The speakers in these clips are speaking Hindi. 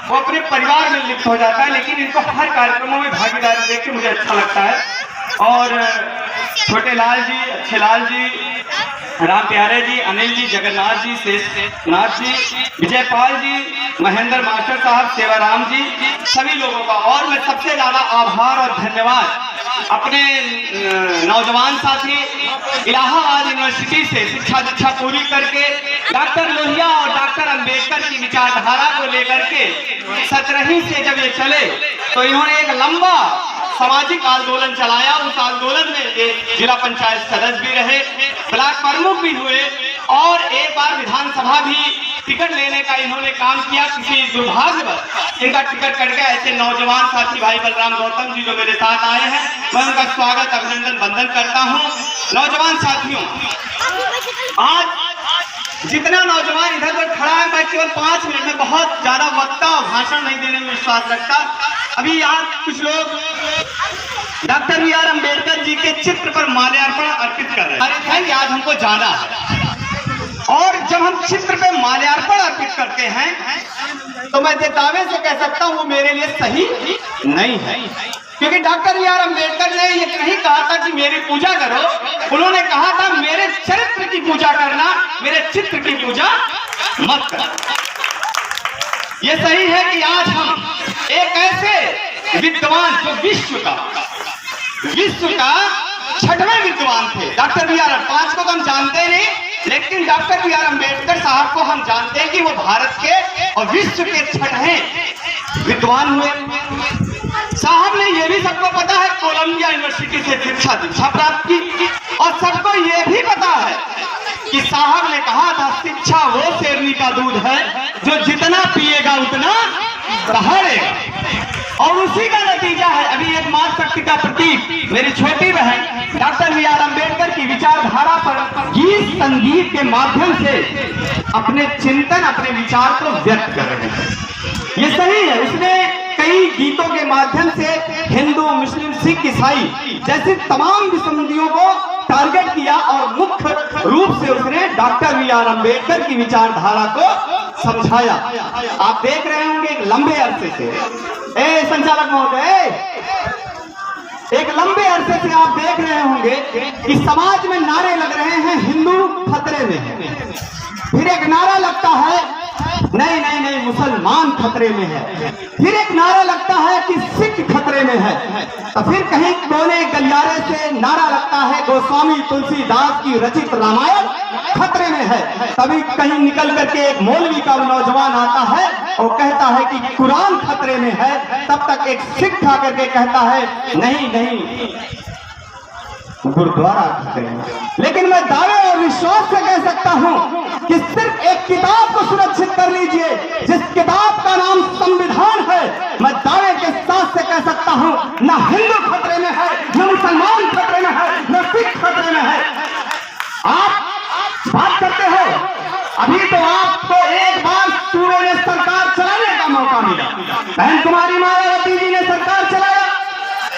वो अपने परिवार में लिप्त हो जाता है, लेकिन इनको हर कार्यक्रमों में भागीदारी देख के मुझे अच्छा लगता है। और छोटे लाल जी, अच्छे लाल जी, राम प्यारे जी, अनिल जी, जगन्नाथ जी, शेषनाथ जी, विजयपाल जी, महेंद्र मास्टर साहब, सेवाराम जी, सभी लोगों का। और मैं सबसे ज्यादा आभार और धन्यवाद अपने नौजवान साथी इलाहाबाद यूनिवर्सिटी से शिक्षा दीक्षा पूरी करके डॉक्टर लोहिया और डॉक्टर अंबेडकर की विचारधारा को लेकर के 17वीं से जब ये चले तो इन्होंने एक लंबा सामाजिक आंदोलन चलाया। उस आंदोलन में ये जिला पंचायत सदस्य भी रहे, ब्लॉक प्रमुख भी हुए और एक बार विधानसभा भी टिकट लेने का इन्होंने काम किया। किसी दुर्भाग्यवश इनका टिकट कट गया। ऐसे नौजवान साथी भाई बलराम गौतम जी जो मेरे साथ आए हैं, मैं उनका स्वागत अभिनंदन वंदन करता हूं। नौजवान साथियों, आज जितना नौजवान इधर उधर खड़ा है, मैं केवल 5 मिनट में बहुत ज्यादा वक्ता और भाषण नहीं देने में विश्वास रखता। अभी यहाँ कुछ लोग डॉक्टर बी.आर. अम्बेडकर जी के चित्र पर माल्यार्पण अर्पित कर रहे हैं। आज हमको जाना है और जब हम चित्र पे माल्यार्पण अर्पित करते हैं तो मैं दावे से कह सकता हूँ वो मेरे लिए सही नहीं है, क्योंकि डॉक्टर बी.आर. अम्बेडकर ने ये नहीं कहा था कि मेरी पूजा करो, उन्होंने कहा था मेरे चरित्र की पूजा करना, मेरे चित्र की पूजा मत करो। ये सही है कि आज हम एक ऐसे विद्वान जो विश्व का 6वें विद्वान थे, डॉक्टर बी.आर. 5 को तो हम जानते नहीं, लेकिन डॉक्टर बी.आर. अम्बेडकर साहब को हम जानते हैं कि वो भारत के और विश्व के 6वें विद्वान हुए। साहब ने ये भी सबको पता है कोलंबिया यूनिवर्सिटी से दीक्षा प्राप्त की, और सबको ये भी पता है कि साहब ने कहा था शिक्षा वो शेरनी का दूध है जो जितना पिएगा उतना दहाड़ेगा, और उसी का नतीजा है। अभी एक मातृ शक्ति का प्रतीक मेरी छोटी बहन डॉक्टर बी.आर. अम्बेडकर की विचारधारा पर गीत संगीत के माध्यम से अपने चिंतन, अपने विचार को व्यक्त कर रहे हैं। ये सही है, उसने कई गीतों के माध्यम से हिंदू, मुस्लिम, सिख, ईसाई जैसे तमाम विसंगतियों को टारगेट किया और मुख्य रूप से उसने डॉक्टर बी.आर. अम्बेडकर की विचारधारा को समझाया। आप देख रहे होंगे एक लंबे अरसे से, संचालक महोदय, एक लंबे अरसे से आप देख रहे होंगे कि समाज में नारे लग रहे हैं हिंदू खतरे में है, फिर एक नारा लगता है नहीं नहीं नहीं मुसलमान खतरे में है, फिर एक नारा लगता है कि सिख खतरे में है, तो फिर कहीं कोने गलियारे से नारा लगता है गोस्वामी तुलसीदास की रचित रामायण खतरे में है। तभी कहीं निकल करके एक मौलवी का नौजवान आता है और कहता है कि कुरान खतरे में है, तब तक एक सिख खा करके कहता है नहीं नहीं गुरुद्वारा खतरे में। लेकिन मैं दावे और विश्वास से कह सकता हूं कि सिर्फ एक किताब को सुरक्षित कर लीजिए, जिस किताब का नाम संविधान है, मैं दावे के साथ से कह सकता हूं न हिंदू खतरे में है, न मुसलमान खतरे में है, न सिख खतरे में है। आप बात करते हो, अभी तो आपको एक बार सूबे ने सरकार चलाने का मौका मिला, बहन कुमारी मायावती जी ने सरकार चलाया,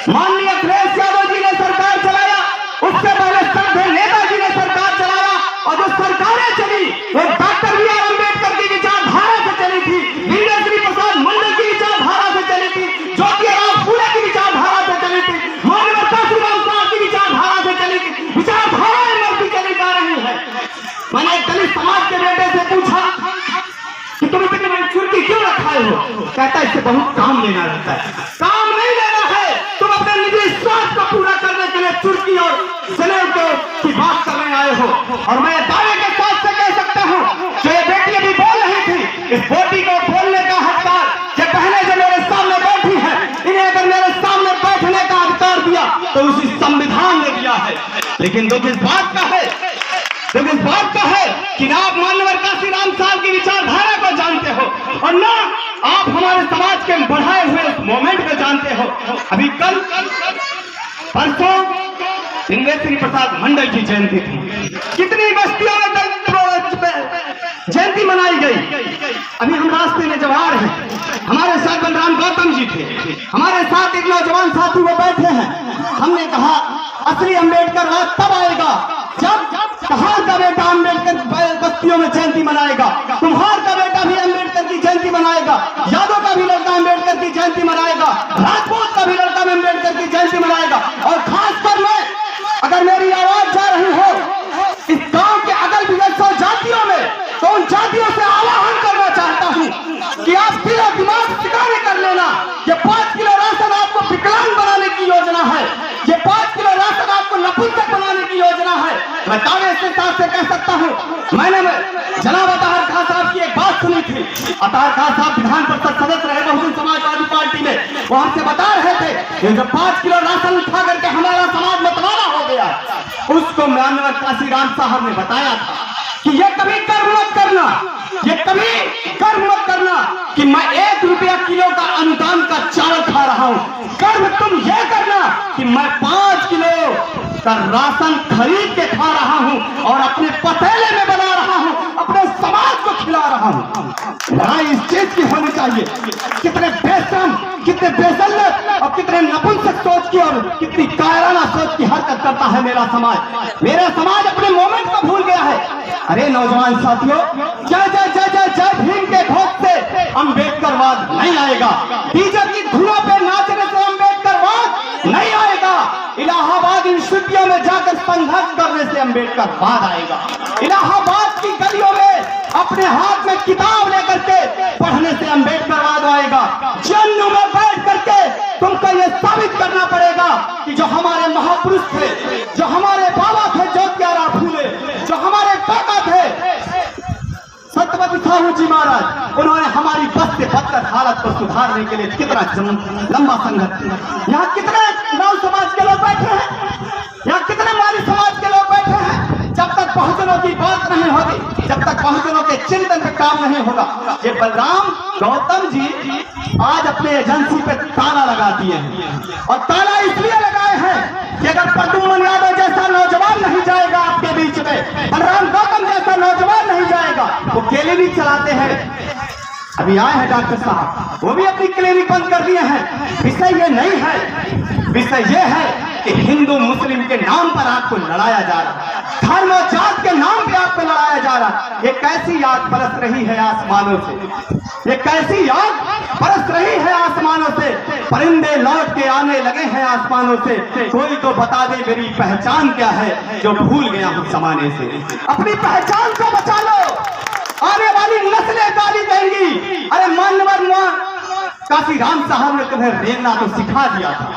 माननीय अखिलेश यादव जी ने सरकार चलाया, उससे पहले संघ नेताजी ने सरकार चलाया, और जो सरकारें चली वो डॉक्टर बी.आर. अम्बेडकर की विचारधारा से चली थी, इंद्रश्री प्रसाद मंडल की विचारधारा से चली थी, ज्योतिराव फूले की विचारधारा से चली थी, मानवता की विचारधारा से चली थी। विचारधाराएं मरती चली जा रही है। मैंने एक दलित समाज के बेटे से पूछा कि तुम इतनी बड़ी चुर्की क्यों रखाए हो, कहता है इससे बहुत काम लेना रहता है। काम नहीं लेना है, तुम अपने निजी स्वार्थ को पूरा करने के लिए चुर्की और जनेऊ की बात करने आए हो। और मैं दावे के साथ से कह सकता हूं, जो ये बेटी अभी बोल रही थी, इस बेटी को बोलने का हकदार ये बहनें जो मेरे सामने बैठी है, इन्हें अगर मेरे सामने बैठने का अधिकार दिया तो उसी संविधान ने दिया है। लेकिन दुख इस बात का है, कि ना आप मानवर काशीराम साहब की विचारधारा को जानते हो और ना आप हमारे समाज के बढ़ाए हुए उस मोमेंट को जानते हो। अभी कल परसों इंद्रश्री प्रसाद मंडल की जयंती थी, कितनी बस्तियों में जयंती मनाई गई। अभी हम रास्ते में जब आ रहे हैं, हमारे साथ बलराम गौतम जी थे, हमारे साथ एक नौजवान साथी वो बैठे हैं। हमने कहा असली अम्बेडकर राज तब आएगा जब कहां का बेटा अम्बेडकर बस्तियों में जयंती मनाएगा, कुम्हार का बेटा भी अम्बेडकर की जयंती मनाएगा, यादव का भी लड़का अम्बेडकर की जयंती मनाएगा, राजपूत का भी लड़का अम्बेडकर की जयंती मनाएगा। और खासकर मैं, अगर मेरी आवाज जा रही हो इस गांव के अगल बगल 100 जातियों में, तो उन जातियों से आह्वान करना चाहता हूं कि आप दिल और दिमाग ठिकाने कर लेना। ये 5 किलो राशन आपको विकलांग बनाने की योजना है, ये 5 किलो राशन आपको नपुंसक बनाने की योजना है। मैं दावे से साथ से कह सकता हूं, मैंने जनाब अताहर खान साहब की एक बात सुनी थी। अताहर खान साहब विधान परिषद सदस्य रहे बहुजन समाजवादी पार्टी में, वो हमसे बता रहे थे कि जो 5 किलो राशन उठा करके हमारा समाज मतवाला हो गया, उसको माननीय काशीराम साहब ने बताया था कि ये कभी कर्म मत करना, ये कभी कर्म मत करना कि मैं 1 रुपया किलो का अनुदान का चावल खा रहा हूं। कर्म तुम ये करना कि मैं 5 किलो का राशन खरीद के खा रहा हूं और अपने पतेले में बना रहा हूं, अपने समाज को खिला रहा हूं। लड़ाई इस चीज की होनी चाहिए। कितने बेशर्म, कितने बेसल्लत और कितने नपुंसक सोच की और कितनी कायराना सोच की हरकत करता है मेरा समाज। मेरा समाज अपने मोमेंट को भूल गया है। अरे नौजवान साथियों, जय जय जय जय जय भीम के घोष से अम्बेडकरवाद नहीं आएगा। डीजे की धुनों पे नाचने से अम्बेडकरवाद नहीं आएगा। इलाहाबाद यूनिवर्सिटियों में जाकर संघर्ष करने से अम्बेडकरवाद आएगा। इलाहाबाद की गलियों में अपने हाथ में किताब लेकर के पढ़ने से अम्बेडकरवाद आएगा। जन्म में बैठ करके तुमको ये साबित करना पड़ेगा कि जो हमारे महापुरुष थे, जो हमारे बाबा थे ज्योतिराव फूले, जो हमारे काका थे सत्यवती साहू जी महाराज, उन्होंने हमारी बद से बदतर हालत को सुधारने के लिए कितना लंबा संघर्ष किया। यहाँ कितने नाव समाज के लोग बैठे हैं, यहाँ कितने माली समाज के लोग बैठे हैं। जब तक बहुजनों की बात नहीं होगी, जब तक बहुजनों के चिंतन पे काम नहीं होगा। ये बलराम गौतम जी आज अपने एजेंसी पे ताला लगा दिए हैं, और ताला इसलिए लगाए हैं कि अगर प्रद्युम्न यादव जैसा नौजवान नहीं जाएगा आपके बीच में, बलराम गौतम जैसा नौजवान नहीं जाएगा। वो क्लिनिक चलाते हैं, अभी आए हैं डॉक्टर साहब, वो भी अपनी क्लिनिक बंद कर दिए हैं। विषय ये नहीं है, विषय ये है कि हिंदू मुस्लिम के नाम पर आपको लड़ाया जा रहा है, धर्म और जात के नाम पे आपको लड़ाया जा रहा है। एक कैसी आग बरस रही है आसमानों से, एक कैसी आग बरस रही है आसमानों से। परिंदे लौट के आने लगे हैं आसमानों से। कोई तो बता दे मेरी पहचान क्या है, जो भूल गया हूं जमाने से। अपनी पहचान को बचा लो, आने वाली नस्लें गाली देंगी। अरे मान्यवर काशीराम साहब ने तुम्हें रेंगना तो सिखा दिया था,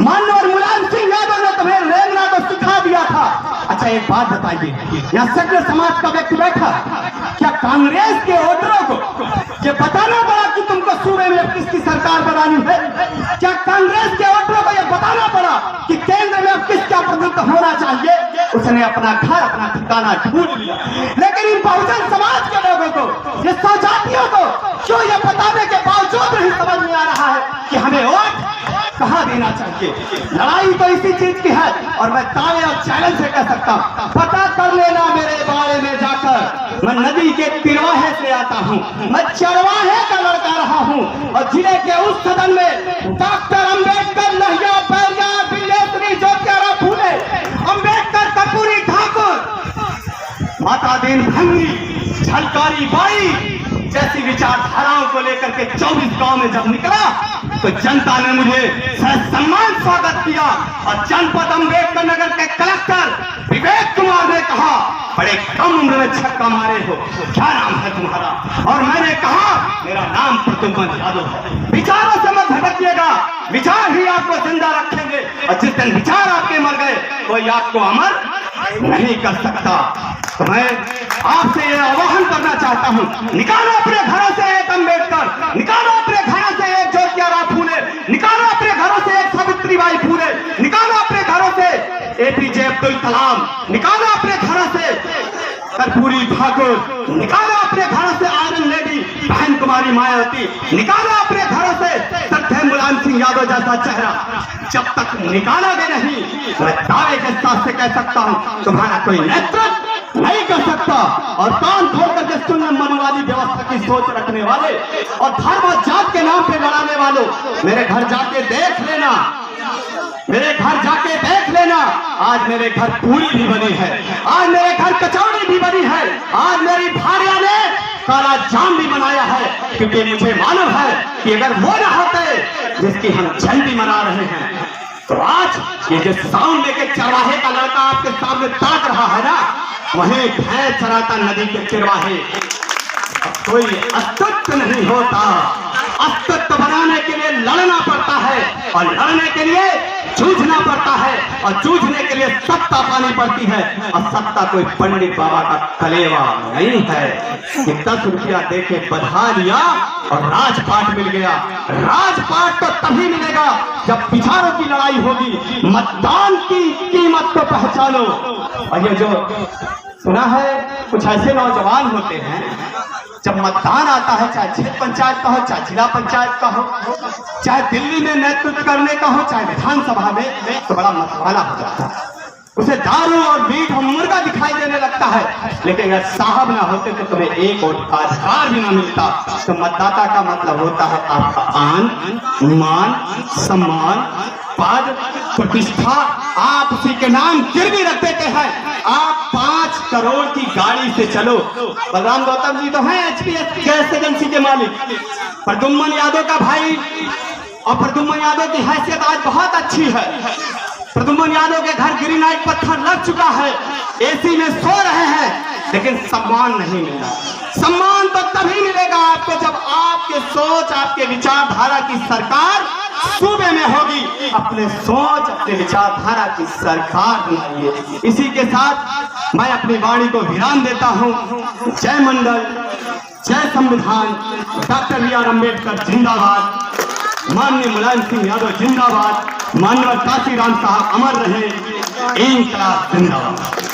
मान्यवर मुलायम सिंह यादव ने तुम्हें रेंगना तो सिखा दिया था। अच्छा एक बात बताइए, यहाँ सगले समाज का व्यक्ति बैठा, क्या कांग्रेस के वोटरों को ये बताना पड़ा कि तुमको सूबे में किसकी सरकार बनानी है? क्या कांग्रेस के वोटरों को यह बताना पड़ा कि केंद्र में अब किसका प्रतिनिधित्व होना चाहिए? उसने अपना घर, अपना ठिकाना ढूंढ लिया। लेकिन इन बहुजन समाज के लोगों को, ये 100 जातियों को क्यों ये बताने के बावजूद नहीं समझ में आ रहा है कि हमें वोट कहाँ देना चाहिए? लड़ाई तो इसी चीज की है, और मैं दावे और चैलेंज से कह सकता हूँ, पता कर लेना मेरे बारे में जाकर। मैं नदी के तिरवाहे से आता हूँ, मैं चरवाहे का लड़का रहा हूँ, और जिले के उस सदन में डॉक्टर अम्बेडकर, लोहिया, बैरिया, बिल्लेश्वरी, ज्योतिराव फूले, अम्बेडकर, कर्पूरी ठाकुर, माता दीन भंगी, झलकारी बाई जैसी विचारधाराओं को लेकर के 24 गांव में जब निकला तो जनता ने मुझे सम्मान स्वागत किया। और जनपद अम्बेडकर नगर के कलेक्टर विवेक कुमार ने कहा, बड़े कम उम्र में छक्का मारे हो, क्या नाम है तुम्हारा? और मैंने कहा मेरा नाम प्रद्युम्न यादव है। विचारों से मत भटकिएगा, विचार ही आपको जिंदा रखेंगे, और जिस दिन विचार आपके मर गए कोई आपको अमर नहीं कर सकता। तो मैं आपसे यह आह्वान करना चाहता हूं, निकालो अपने घरों से एक अम्बेडकर, निकालो अपने घरों से एक ज्योतिराव फूले, निकालो अपने घरों से एक सावित्रीबाई फूले, निकालो अपने घरों से एपीजे अब्दुल कलाम, निकालो अपने घरों से कर्पूरी ठाकुर, निकालो अपने घरों से आयरन लेडी बहन कुमारी मायावती, निकालो अपने घरों से श्रद्धेय मुलायम सिंह यादव जैसा चेहरा। जब तक निकालोगे नहीं, मैं दावे के साथ से कह सकता हूं तुम्हारा कोई नेतृत्व, नहीं कर सकता। और कान खोल करके सुन ले मनुवादी व्यवस्था की सोच रखने वाले और धर्म और जात के नाम पे लड़ाने वालों, मेरे घर जाके देख लेना, मेरे घर जाके देख लेना। आज मेरे घर पूरी भी बनी है, आज मेरे घर कचौड़ी भी बनी है, आज मेरी भारिया ने काला जाम भी बनाया है, क्योंकि मुझे मालूम है कि अगर वो न होते जिसकी हम जयंती मना रहे हैं, तो आज ये जो साउंड लेके चरवाहे का लड़का आपके सामने ताक रहा है ना, वहीं भैंस चराता नदी के चिरवाहे। कोई अस्तित्व नहीं होता, अस्तित्व बनाने के लिए लड़ना पड़ता है और लड़ने के लिए जूझना पड़ता है और जूझने के लिए सत्ता पानी पड़ती है। और सत्ता कोई पंडित बाबा का कलेवा नहीं है कि 10 रुपया दे के बधा लिया और राजपाट मिल गया। राजपाट तो तभी मिलेगा जब विचारों की लड़ाई होगी। मतदान की कीमत को पहचानो। और ये जो सुना है कुछ ऐसे नौजवान होते हैं, जब मतदान आता है, चाहे क्षेत्र पंचायत का हो, चाहे जिला पंचायत का हो, चाहे दिल्ली में नेतृत्व करने का हो, चाहे विधानसभा में, तो बड़ा मतवाला हो जाता है। उसे दारू और मीट और मुर्गा दिखाई देने लगता है। लेकिन अगर साहब ना होते तो तुम्हें एक वोट का अधिकार भी ना मिलता। तो मतदाता का मतलब होता है आपका आन, मान, सम्मान, पद, प्रतिष्ठा। आप उसी के नाम गिरवी रख देते हैं। आप 5 करोड़ की गाड़ी से चलो। बलराम गौतम जी तो हैं HPS गैस एजेंसी के मालिक, प्रद्युम्न यादव का भाई, और प्रद्युम्न यादव की हैसियत आज बहुत अच्छी है। प्रद्युम्न यादव के घर ग्रेनाइट पत्थर लग चुका है, एसी में सो रहे हैं, लेकिन सम्मान नहीं मिला। सम्मान तो तभी मिलेगा आपको जब आपके सोच, आपके विचारधारा की सरकार सूबे में होगी। अपने सोच, अपने विचारधारा की सरकार बनाइए। इसी के साथ मैं अपनी वाणी को विराम देता हूं। जय मंडल, जय संविधान, डॉक्टर BR अम्बेडकर जिंदाबाद, माननीय मुलायम सिंह यादव जिंदाबाद, माननीय काशीराम साहब अमर रहे, इंकलाब जिंदाबाद।